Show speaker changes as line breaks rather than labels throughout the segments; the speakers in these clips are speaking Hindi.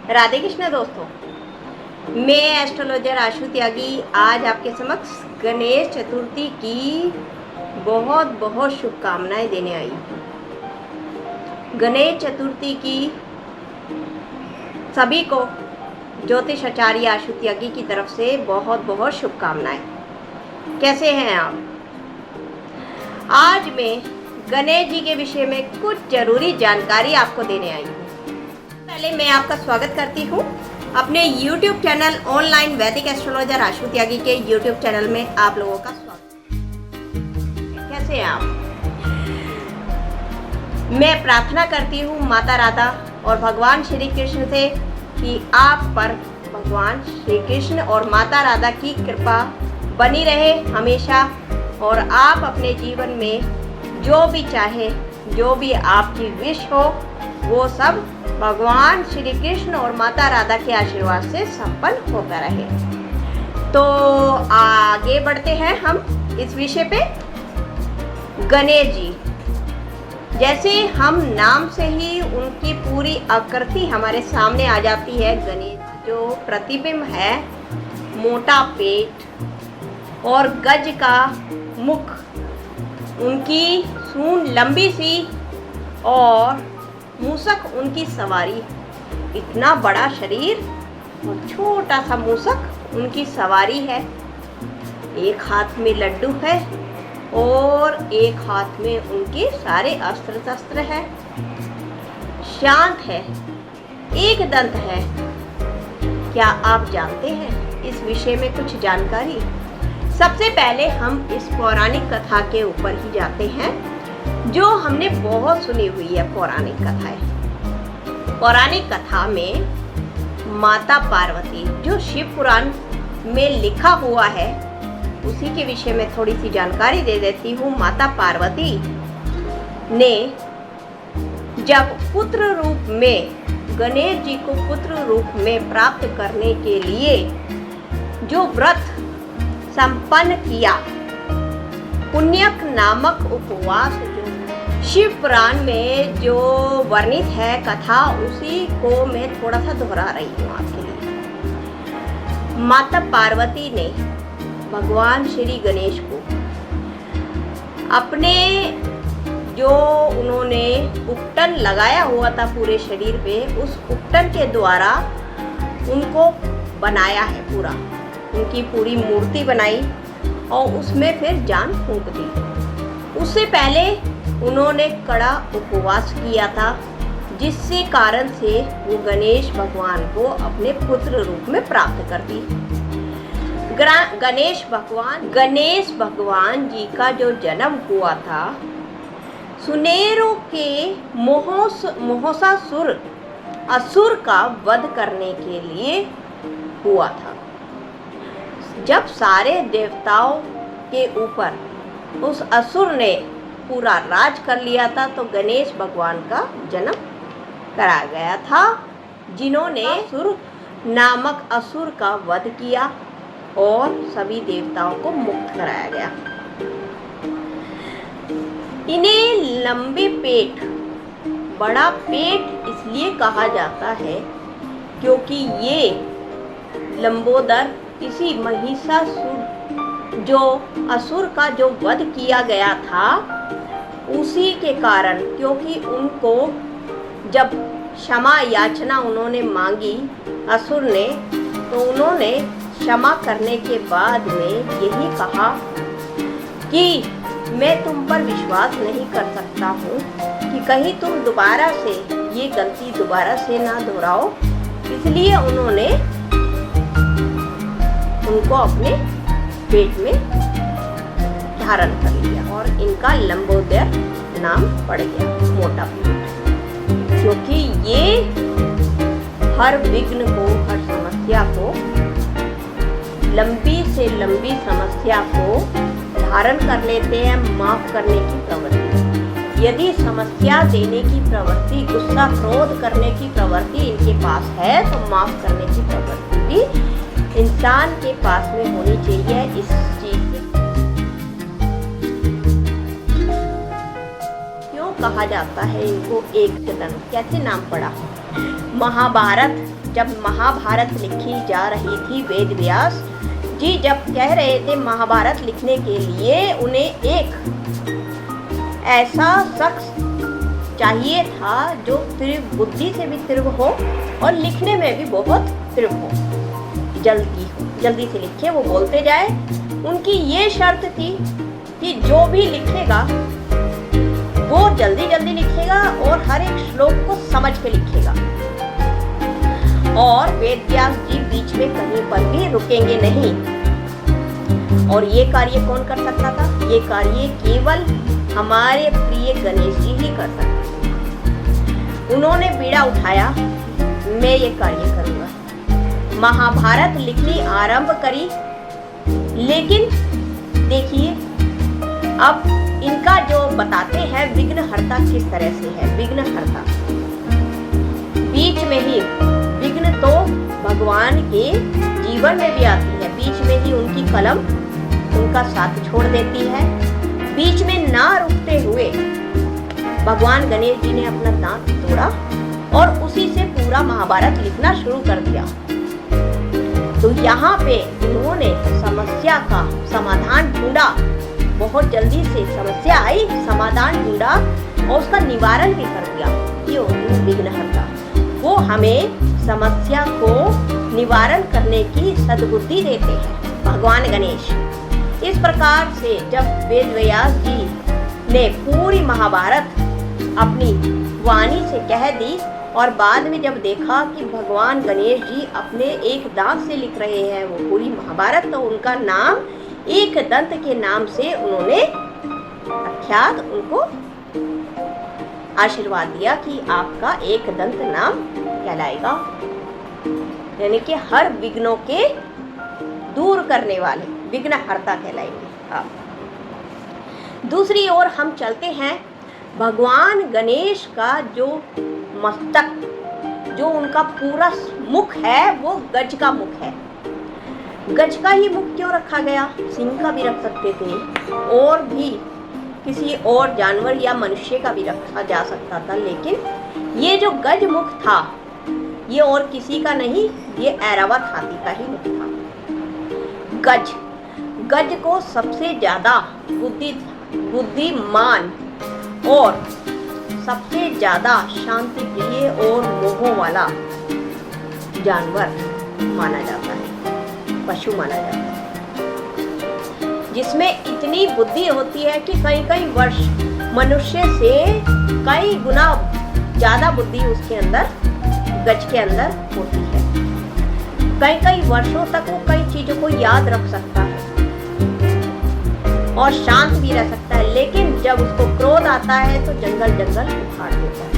राधे कृष्ण दोस्तों, मैं एस्ट्रोलॉजर आशु त्यागी आज आपके समक्ष गणेश चतुर्थी की बहुत बहुत शुभकामनाएं देने आई। गणेश चतुर्थी की सभी को ज्योतिष आचार्य आशु त्यागी की तरफ से बहुत बहुत शुभकामनाएं। कैसे हैं आप? आज मैं गणेश जी के विषय में कुछ जरूरी जानकारी आपको देने आई हूँ। पहले मैं आपका स्वागत करती हूँ अपने YouTube चैनल ऑनलाइन वैदिक एस्ट्रोलॉजर आशु त्यागी के YouTube चैनल में। आप लोगों का स्वागत। कैसे हैं आप? मैं प्रार्थना करती हूँ माता राधा और भगवान श्री कृष्ण से कि आप पर भगवान श्री कृष्ण और माता राधा की कृपा बनी रहे हमेशा, और आप अपने जीवन में जो भी चाहे, जो भी आपकी विश हो, वो सब भगवान श्री कृष्ण और माता राधा के आशीर्वाद से संपन्न होता रहे। तो आगे बढ़ते हैं हम इस विषय पे। गणेश जी, जैसे हम नाम से ही उनकी पूरी आकृति हमारे सामने आ जाती है। गणेश जो प्रतिबिंब है, मोटा पेट और गज का मुख, उनकी सूंड लंबी सी और मूसक उनकी सवारी। इतना बड़ा शरीर और छोटा सा मूसक उनकी सवारी है। एक हाथ में लड्डू है और एक हाथ में उनके सारे अस्त्र शस्त्र है। शांत है, एक दंत है। क्या आप जानते हैं इस विषय में कुछ जानकारी? सबसे पहले हम इस पौराणिक कथा के ऊपर ही जाते हैं, जो हमने बहुत सुनी हुई है। पौराणिक कथाएं, पौराणिक कथा में माता पार्वती, जो शिव पुराण में लिखा हुआ है, उसी के विषय में थोड़ी सी जानकारी दे देती हूँ। माता पार्वती ने जब पुत्र रूप में गणेश जी को पुत्र रूप में प्राप्त करने के लिए जो व्रत संपन्न किया, पुण्यक नामक उपवास, जो शिव पुराण में जो वर्णित है कथा, उसी को मैं थोड़ा सा दोहरा रही हूँ आपके लिए। माता पार्वती ने भगवान श्री गणेश को अपने जो उन्होंने उपटन लगाया हुआ था पूरे शरीर पे, उस उपटन के द्वारा उनको बनाया है। पूरा उनकी पूरी मूर्ति बनाई और उसमें फिर जान फूंक दी। उससे पहले उन्होंने कड़ा उपवास किया था, जिससे कारण से वो गणेश भगवान को अपने पुत्र रूप में प्राप्त कर दी। गणेश भगवान जी का जो जन्म हुआ था, सुनेरों के मोहसासुर असुर का वध करने के लिए हुआ था। जब सारे देवताओं के ऊपर उस असुर ने पूरा राज कर लिया था, तो गणेश भगवान का जन्म कराया गया था, जिन्होंने असुर नामक असुर का वध किया और सभी देवताओं को मुक्त कराया गया। इन्हें लंबे पेट, बड़ा पेट इसलिए कहा जाता है क्योंकि ये लंबोदर इसी महिषासुर, जो असुर का जो वध किया गया था, उसी के कारण, क्योंकि उनको जब क्षमा याचना उन्होंने मांगी असुर ने, तो उन्होंने क्षमा करने के बाद में यही कहा कि मैं तुम पर विश्वास नहीं कर सकता हूँ कि कहीं तुम दोबारा से ये गलती दोबारा से ना दोहराओ। इसलिए उन्होंने उनको अपने पेट में धारण कर लिया और इनका लंबोदर नाम पड़ गया, मोटा पेट। क्योंकि ये हर विघ्न को, हर समस्या को, लंबी से लंबी समस्या को धारण कर लेते हैं, माफ करने की प्रवृत्ति। यदि समस्या देने की प्रवृत्ति, गुस्सा क्रोध करने की प्रवृत्ति इनके पास है, तो माफ करने की प्रवृत्ति भी इंसान के पास में होनी चाहिए। इस चीज से क्यों कहा जाता है इनको एक दंत? कैसे नाम पड़ा? महाभारत जब महाभारत लिखी जा रही थी, वेद व्यास जी जब कह रहे थे महाभारत लिखने के लिए उन्हें एक ऐसा शख्स चाहिए था जो तीव्र बुद्धि से भी तीव्र हो और लिखने में भी बहुत तीव्र हो, जल्दी से लिखे, वो बोलते जाए। उनकी ये शर्त थी कि जो भी लिखेगा वो जल्दी लिखेगा और हर एक श्लोक को समझ के लिखेगा और वेद व्यास जी बीच में कहीं पर भी रुकेंगे नहीं। और ये कार्य कौन कर सकता था? ये कार्य केवल हमारे प्रिय गणेश जी ही कर सकते। उन्होंने बीड़ा उठाया, मैं ये कार्य करूंगा, महाभारत लिखनी आरंभ करी। लेकिन देखिए अब इनका जो बताते हैं विघ्नहर्ता किस तरह से है। विघ्नहर्ता बीच में ही विघ्न तो भगवान के जीवन में भी आती है, बीच में ही उनकी कलम उनका साथ छोड़ देती है। बीच में ना रुकते हुए भगवान गणेश जी ने अपना दांत तोड़ा और उसी से पूरा महाभारत लिखना शुरू कर दिया। तो यहाँ पे उन्होंने समस्या का समाधान ढूंढा, बहुत जल्दी से समस्या आई, समाधान ढूंढा और उसका निवारण भी कर दिया। ये विघ्नहर्ता, वो हमें समस्या को निवारण करने की सद्बुद्धि देते हैं भगवान गणेश। इस प्रकार से जब वेद व्यास जी ने पूरी महाभारत अपनी वाणी से कह दी और बाद में जब देखा कि भगवान गणेश जी अपने एक दांत से लिख रहे हैं वो पूरी महाभारत, तो उनका नाम एक दंत के नाम से उन्होंने अख्यात उनको आशीर्वाद दिया कि आपका एक दंत नाम कहलाएगा, यानी कि हर विघ्नों के दूर करने वाले विघ्नहर्ता कहलाएंगे आप। दूसरी ओर हम चलते हैं, भगवान गणेश का जो मस्तक, जो उनका पूरा मुख है वो गज का मुख है। गज का ही मुख क्यों रखा गया? सिंह का भी रख सकते थे और भी किसी और जानवर या मनुष्य का भी रखा जा सकता था, लेकिन ये जो गज मुख था ये और किसी का नहीं, ये ऐरावत हाथी का ही मुख था। गज को सबसे ज्यादा बुद्धिमान और सबसे ज्यादा शांति प्रिय और मोह वाला जानवर माना जाता है, पशु माना जाता है, जिसमें इतनी बुद्धि होती है कि कई वर्ष मनुष्य से कई गुना ज्यादा बुद्धि उसके अंदर, गज के अंदर होती है। कई वर्षों तक वो कई चीजों को याद रख सकता है और शांत भी रह सकता है, लेकिन जब उसको क्रोध आता है तो जंगल उखाड़ देता है।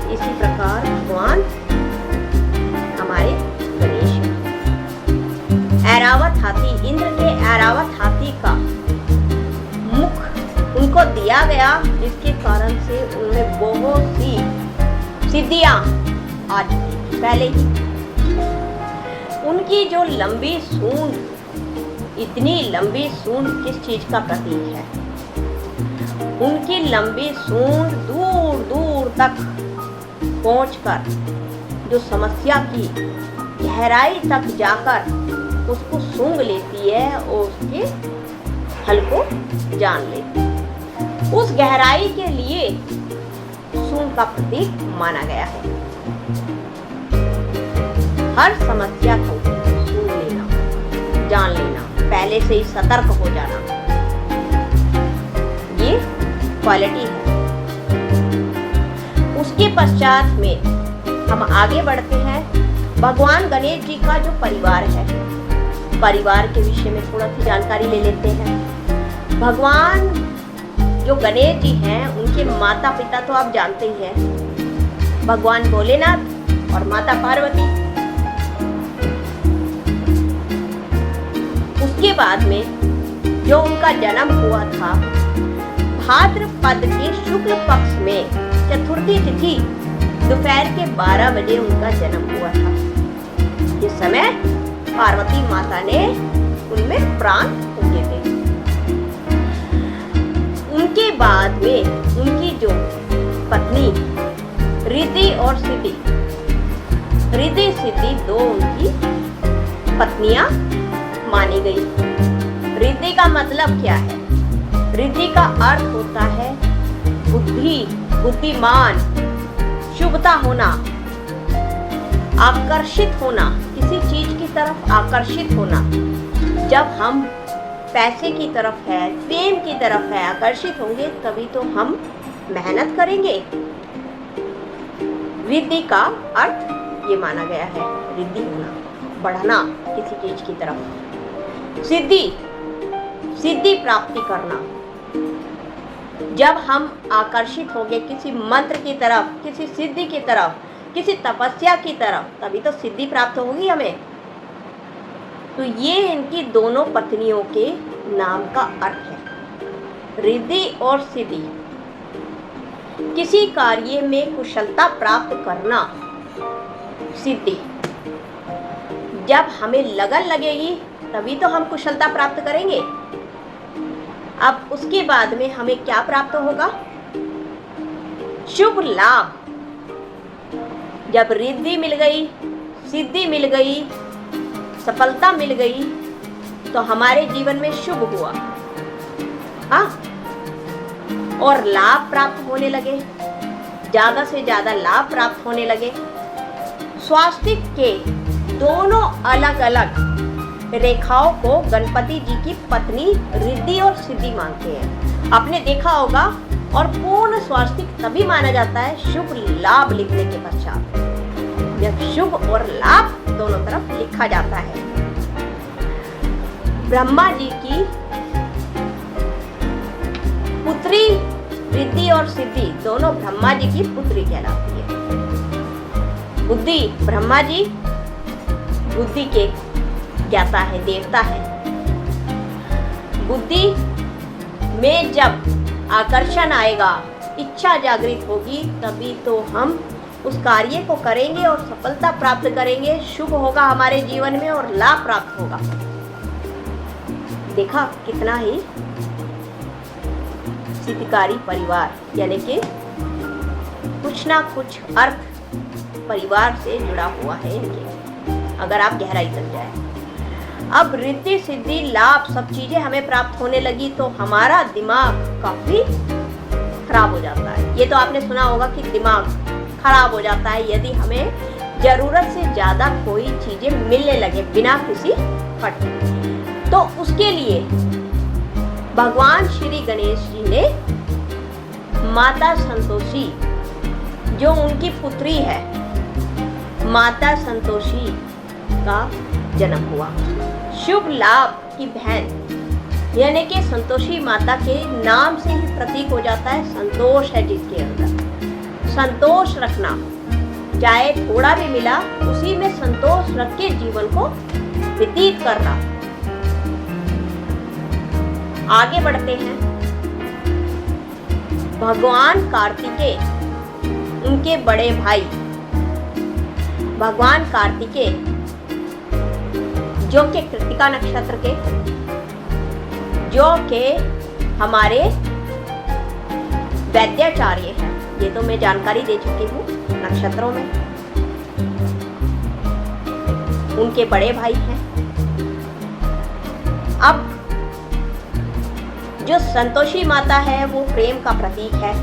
इसी प्रकार भगवान हमारे गणेश ऐरावत हाथी, इंद्र के ऐरावत हाथी का मुख उनको दिया गया, जिसके कारण से उनमें बहुत सी सिद्धियां आ चुकी पहले ही। उनकी जो लंबी सूंड, इतनी लंबी सूंड किस चीज का प्रतीक है? उनकी लंबी सूंड दूर दूर तक पहुंचकर जो समस्या की गहराई तक जाकर उसको सूंघ लेती है और उसके हल को जान लेती है। उस गहराई के लिए सूंड का प्रतीक माना गया है। हर समस्या को सूंघ लेना, जान लेना, पहले से ही सतर्क हो जाना, ये क्वालिटी है। उसके पश्चात में हम आगे बढ़ते हैं। भगवान गणेश जी का जो परिवार है, परिवार के विषय में थोड़ा सी जानकारी ले लेते हैं। भगवान जो गणेश जी हैं उनके माता पिता तो आप जानते ही हैं, भगवान भोलेनाथ और माता पार्वती। उसके बाद में जो उनका जन्म हुआ था भाद्रपद के शुक्ल पक्ष में चतुर्थी तिथि दोपहर के 12 बजे उनका जन्म हुआ था। इस समय पार्वती माता ने उनमें प्राण फूके थे। उनके बाद में उनकी जो पत्नी रिद्धि और सिद्धि रिद्धि सिद्धि दो उनकी पत्नियां मानी गई। रिद्धि का मतलब क्या है? रिद्धि का अर्थ होता है बुद्धि, बुद्धिमान, शुभता होना, आकर्षित होना, किसी चीज की तरफ आकर्षित होना। जब हम पैसे की तरफ है, फेम की तरफ है आकर्षित होंगे, तभी तो हम मेहनत करेंगे। रिद्धि का अर्थ ये माना गया है, रिद्धि होना, बढ़ना किसी चीज की तरफ। सिद्धि, सिद्धि प्राप्ति करना। जब हम आकर्षित होंगे किसी मंत्र की तरफ, किसी सिद्धि की तरफ, किसी तपस्या की तरफ, तभी तो सिद्धि प्राप्त होगी हमें। तो ये इनकी दोनों पत्नियों के नाम का अर्थ है, रिद्धि और सिद्धि। किसी कार्य में कुशलता प्राप्त करना, सिद्धि। जब हमें लगन लगेगी तभी तो हम कुशलता प्राप्त करेंगे। अब उसके बाद में हमें क्या प्राप्त होगा? शुभ लाभ। जब रिद्धि मिल गई, सिद्धि मिल गई, सफलता मिल गई, तो हमारे जीवन में शुभ हुआ, हाँ, और लाभ प्राप्त होने लगे, ज्यादा से ज्यादा लाभ प्राप्त होने लगे। स्वास्थ्य के दोनों अलग अलग रेखाओं को गणपति जी की पत्नी रिद्धि और सिद्धि मानते हैं। आपने देखा होगा, और पूर्ण स्वास्थ्य तभी माना जाता है शुभ लाभ लिखने के पश्चात, जब शुभ और लाभ दोनों तरफ लिखा जाता है। ब्रह्मा जी की पुत्री रिद्धि और सिद्धि दोनों ब्रह्मा जी की पुत्री कहलाती है। बुद्धि, ब्रह्मा जी बुद्धि के ज्ञाता है, देवता है। बुद्धि में जब आकर्षण आएगा, इच्छा जागृत होगी, तभी तो हम उस कार्य को करेंगे और सफलता प्राप्त करेंगे, शुभ होगा हमारे जीवन में और लाभ प्राप्त होगा। देखा कितना ही सिद्धकारी परिवार, यानी कि कुछ ना कुछ अर्थ परिवार से जुड़ा हुआ है इनके, अगर आप गहराई तक जाए। अब रिद्धि सिद्धि लाभ सब चीजें हमें प्राप्त होने लगी तो हमारा दिमाग काफी खराब हो जाता है। ये तो आपने सुना होगा कि दिमाग खराब हो जाता है यदि हमें जरूरत से ज्यादा कोई चीजें मिलने लगे बिना किसी फट। तो उसके लिए भगवान श्री गणेश जी ने माता संतोषी, जो उनकी पुत्री है, माता संतोषी का जन्म हुआ। शुभ लाभ की बहन, यानी कि संतोषी माता के नाम से ही प्रतीक हो जाता है संतोष है जिसके अंदर। संतोष रखना, चाहे थोड़ा भी मिला उसी में संतोष रख के जीवन को व्यतीत करना। आगे बढ़ते हैं। भगवान कार्तिकेय, उनके बड़े भाई भगवान कार्तिकेय, जो के कृतिका नक्षत्र के, जो के हमारे वैद्याचार्य हैं। ये तो मैं जानकारी दे चुकी हूँ नक्षत्रों में। उनके बड़े भाई हैं। अब जो संतोषी माता है वो प्रेम का प्रतीक है,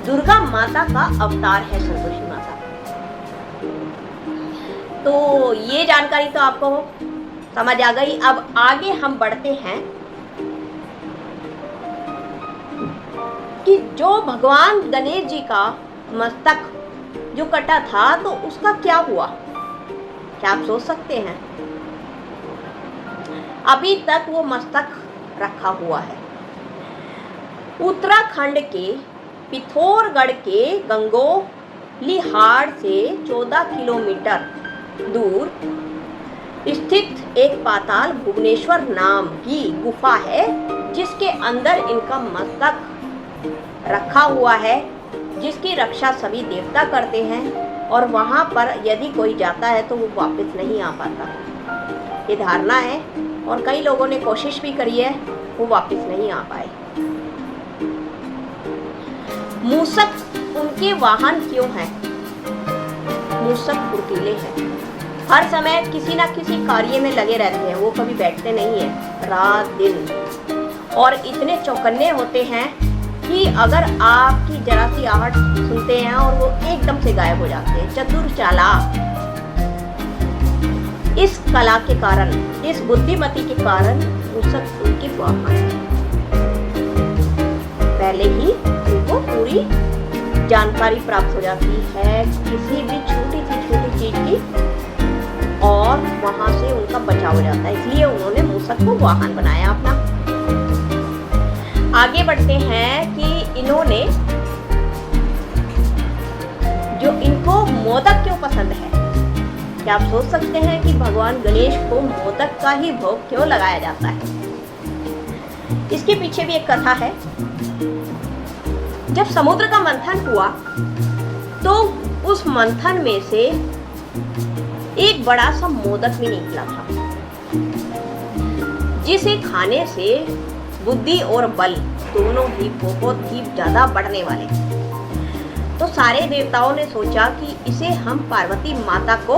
दुर्गा माता का अवतार है संतोषी माता। तो ये जानकारी तो आपको समझ आ गई। अब आगे हम बढ़ते हैं कि जो भगवान गणेश जी का मस्तक जो कटा था तो उसका क्या हुआ, क्या आप सोच सकते हैं? अभी तक वो मस्तक रखा हुआ है। उत्तराखंड के पिथौरागढ़ के गंगोलीहाट से 14 किलोमीटर दूर स्थित एक पाताल भुवनेश्वर नाम की गुफा है, जिसके अंदर इनका मस्तक रखा हुआ है, जिसकी रक्षा सभी देवता करते हैं। और वहाँ पर यदि कोई जाता है तो वो वापस नहीं आ पाता, ये धारणा है। और कई लोगों ने कोशिश भी करी है, वो वापस नहीं आ पाए। मूषक उनके वाहन क्यों हैं? मूषक फुर्तीले हैं। हर समय किसी ना किसी कार्य में लगे रहते हैं, वो कभी बैठते नहीं हैं, रात दिन। और इतने चौकन्ने होते हैं कि अगर आपकी जरा सी आहट सुनते हैं और वो एकदम से गायब हो जाते हैं। चतुर चालाक। इस कला के कारण, इस बुद्धिमती के कारण मूसक उनकी वाहन है। पहले ही उनको पूरी जानकारी प्राप्त हो जाती है किसी भी छोटी चीज की, और वहां से उनका बचाव हो जाता है। इसलिए उन्होंने मूसक को वाहन बनाया अपना। आगे बढ़ते हैं कि इन्होंने जो इनको मोदक क्यों पसंद है। क्या आप सोच सकते हैं कि भगवान गणेश को मोदक का ही भोग क्यों लगाया जाता है? इसके पीछे भी एक कथा है। जब समुद्र का मंथन हुआ तो उस मंथन में से एक बड़ा सा मोदक भी निकला था, जिसे खाने से बुद्धि और बल दोनों ही बहुत ही ज्यादा बढ़ने वाले। तो सारे देवताओं ने सोचा कि इसे हम पार्वती माता को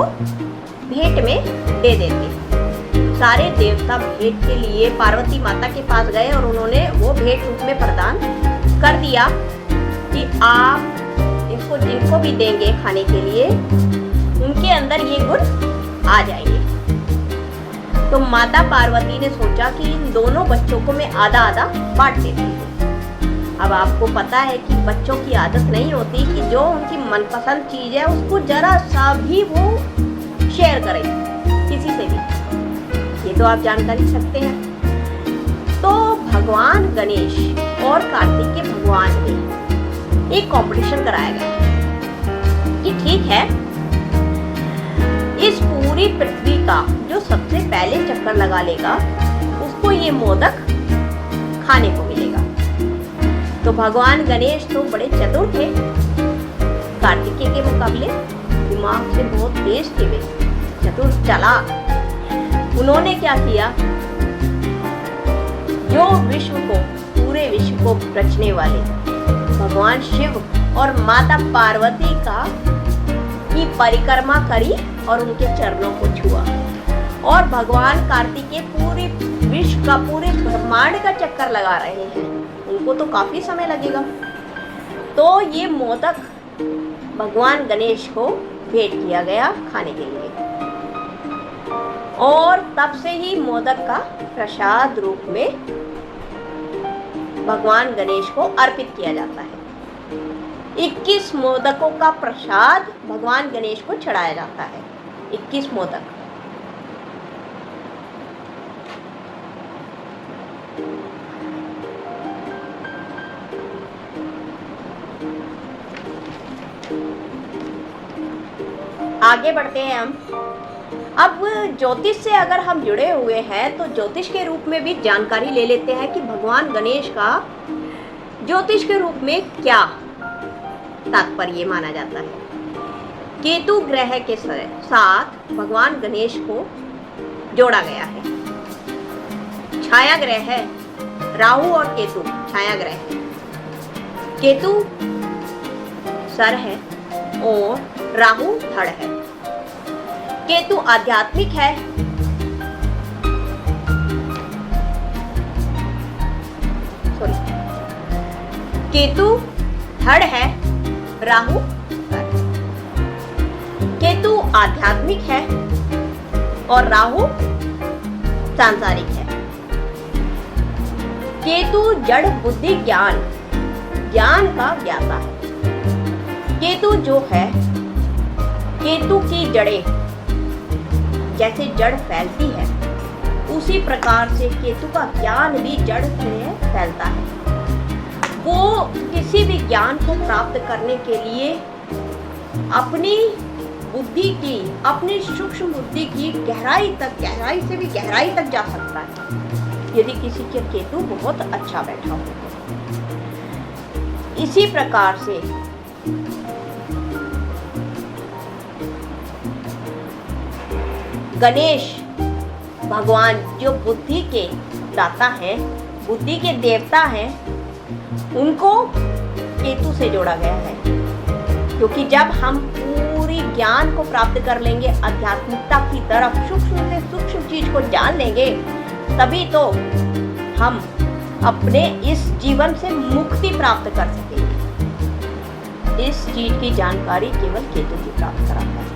भेंट में दे देते। सारे देवता भेंट के लिए पार्वती माता के पास गए और उन्होंने वो भेंट रूप में प्रदान कर दिया कि आप इनको जिनको भी देंगे खाने के लिए, उनके अंदर ये गुण आ जाएंगे। तो माता पार्वती ने सोचा कि इन दोनों बच्चों को मैं आधा आधा बांट देती हूँ। अब आपको पता है कि बच्चों की आदत नहीं होती कि जो उनकी मनपसंद चीज है उसको जरा सा भी वो शेयर करें किसी से भी। ये तो आप जानकारी सकते हैं। तो भगवान गणेश और कार्तिक के भगवान में एक कंपटीशन कराया गया कि ठीक है, इस पूरी पृथ्वी का जो सबसे पहले चक्कर लगा लेगा उसको ये मोदक खाने को मिलेगा। तो भगवान गणेश तो बड़े चतुर थे, कार्तिकेय के मुकाबले दिमाग से बहुत तेज थे वे, चतुर चालाक। उन्होंने क्या किया, जो विश्व को, पूरे विश्व को रचने वाले भगवान शिव और माता पार्वती की परिक्रमा करी और उनके चरणों को छुआ। और भगवान कार्तिकेय पूरे विश्व का, पूरे ब्रह्मांड का चक्कर लगा रहे हैं, उनको तो काफी समय लगेगा। तो ये मोदक भगवान गणेश को भेंट किया गया खाने के लिए, और तब से ही मोदक का प्रसाद रूप में भगवान गणेश को अर्पित किया जाता है। 21 मोदकों का प्रसाद भगवान गणेश को चढ़ाया जाता है। 21 मोदक। आगे बढ़ते हैं हम। अब ज्योतिष से अगर हम जुड़े हुए हैं तो ज्योतिष के रूप में भी जानकारी ले लेते हैं कि भगवान गणेश का ज्योतिष के रूप में क्या तात्पर्य माना जाता है। केतु ग्रह के साथ भगवान गणेश को जोड़ा गया है। छाया ग्रह है, राहु और केतु छाया ग्रह है। केतु सर है और राहु धड़ है। केतु आध्यात्मिक है, केतु धड़ है, राहु धड़। केतु आध्यात्मिक है और राहु सांसारिक है। केतु जड़ बुद्धि ज्ञान का ज्ञाता है। केतु जो है, केतु की जड़ें जैसे जड़ फैलती है उसी प्रकार से केतु का ज्ञान भी जड़ से फैलता है। वो किसी भी ज्ञान को प्राप्त करने के लिए अपनी बुद्धि की, अपनी सूक्ष्म बुद्धि की गहराई से भी गहराई तक जा सकता है यदि किसी के केतु बहुत अच्छा बैठा हो। इसी प्रकार से गणेश भगवान जो बुद्धि के दाता हैं, बुद्धि के देवता हैं, उनको केतु से जोड़ा गया है। क्योंकि जब हम पूरी ज्ञान को प्राप्त कर लेंगे, आध्यात्मिकता की तरफ सूक्ष्म से सूक्ष्म चीज को जान लेंगे, तभी तो हम अपने इस जीवन से मुक्ति प्राप्त कर सकेंगे। इस चीज की जानकारी केवल केतु जी प्राप्त कराता है।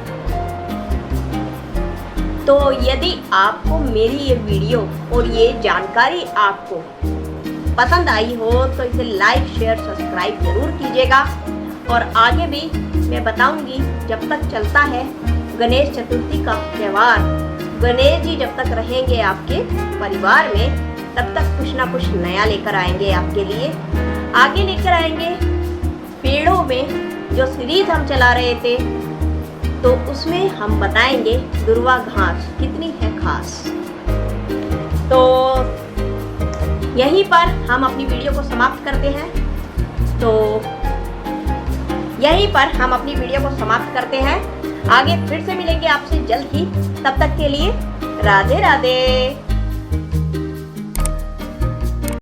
तो यदि आपको मेरी ये वीडियो और ये जानकारी आपको पसंद आई हो तो इसे लाइक शेयर सब्सक्राइब जरूर कीजिएगा। और आगे भी मैं बताऊंगी, जब तक चलता है गणेश चतुर्थी का त्यौहार, गणेश जी जब तक रहेंगे आपके परिवार में तब तक कुछ ना कुछ नया लेकर आएंगे आपके लिए। आगे लेकर आएंगे पेड़ों में जो सीरीज हम चला रहे थे, तो उसमें हम बताएंगे दुर्वा घास कितनी है खास। तो यहीं पर हम अपनी वीडियो को समाप्त करते हैं। आगे फिर से मिलेंगे आपसे जल्द ही। तब तक के लिए राधे राधे।